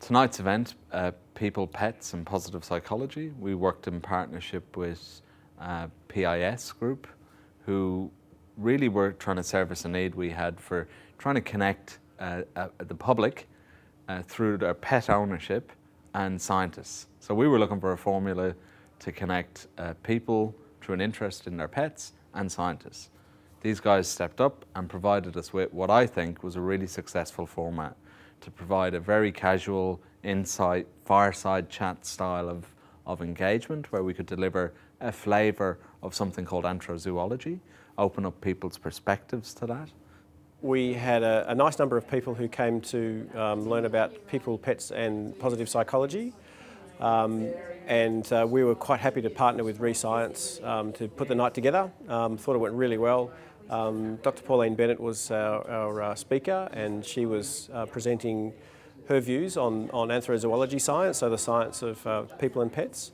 Tonight's event, People, Pets and Positive Psychology, we worked in partnership with PIS Group, who really were trying to service a need we had for trying to connect the public through their pet ownership and scientists. So we were looking for a formula to connect people through an interest in their pets and scientists. These guys stepped up and provided us with what I think was a really successful format to provide a very casual, insight, fireside chat style of engagement where we could deliver a flavour of something called anthrozoology, open up people's perspectives to that. We had a nice number of people who came to learn about people, pets and positive psychology. We were quite happy to partner with Rescience to put the night together. Thought it went really well. Dr. Pauline Bennett was our speaker, and she was presenting her views on anthrozoology science, so the science of people and pets.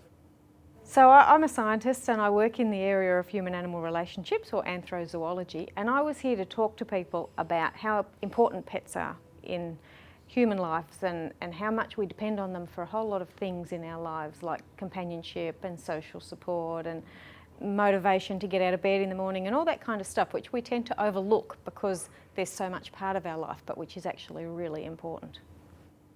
So I'm a scientist and I work in the area of human-animal relationships, or anthrozoology, and I was here to talk to people about how important pets are in human lives and how much we depend on them for a whole lot of things in our lives, like companionship and social support and motivation to get out of bed in the morning and all that kind of stuff, which we tend to overlook because there's so much part of our life, but which is actually really important.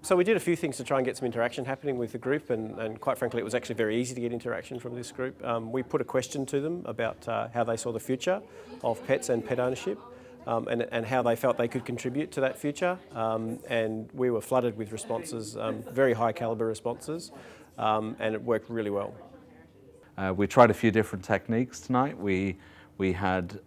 So we did a few things to try and get some interaction happening with the group, and quite frankly it was actually very easy to get interaction from this group. We put a question to them about how they saw the future of pets and pet ownership, and how they felt they could contribute to that future, and we were flooded with responses, very high calibre responses, and it worked really well. We tried a few different techniques tonight. We had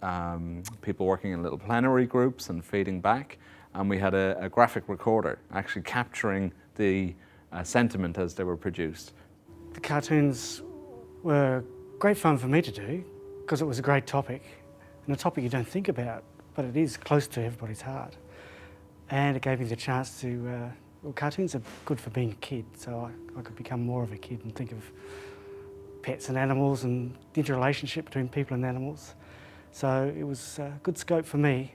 people working in little plenary groups and feeding back, and we had a graphic recorder actually capturing the sentiment as they were produced. The cartoons were great fun for me to do because it was a great topic, and a topic you don't think about, but it is close to everybody's heart. And it gave me the chance to, well, cartoons are good for being a kid, so I could become more of a kid and think of pets and animals and the interrelationship between people and animals. So it was a good scope for me.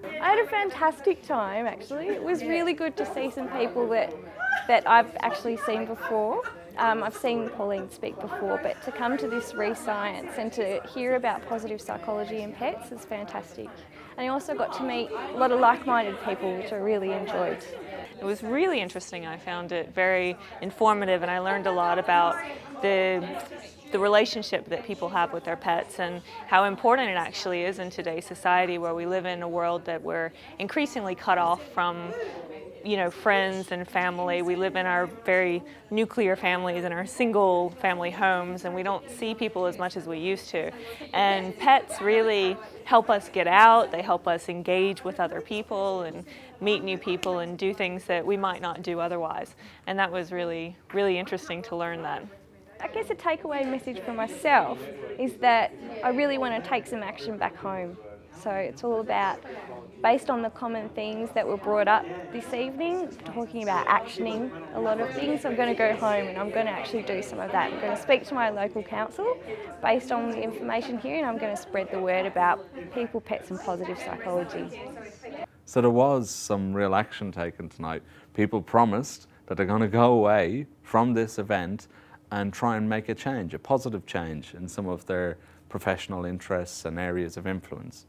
I had a fantastic time, actually. It was really good to see some people that I've actually seen before. I've seen Pauline speak before, but to come to this Rescience and to hear about positive psychology in pets is fantastic. And I also got to meet a lot of like-minded people, which I really enjoyed. It was really interesting. I found it very informative, and I learned a lot about the relationship that people have with their pets and how important it actually is in today's society, where we live in a world that we're increasingly cut off from, you know, friends and family. We live in our very nuclear families and our single family homes, and we don't see people as much as we used to. And pets really help us get out. They help us engage with other people and meet new people and do things that we might not do otherwise. And that was really, really interesting to learn that. I guess a takeaway message for myself is that I really want to take some action back home. So it's all about, based on the common themes that were brought up this evening, talking about actioning a lot of things. I'm going to go home and I'm going to actually do some of that. I'm going to speak to my local council based on the information here, and I'm going to spread the word about people, pets and positive psychology. So there was some real action taken tonight. People promised that they're going to go away from this event and try and make a change, a positive change in some of their professional interests and areas of influence.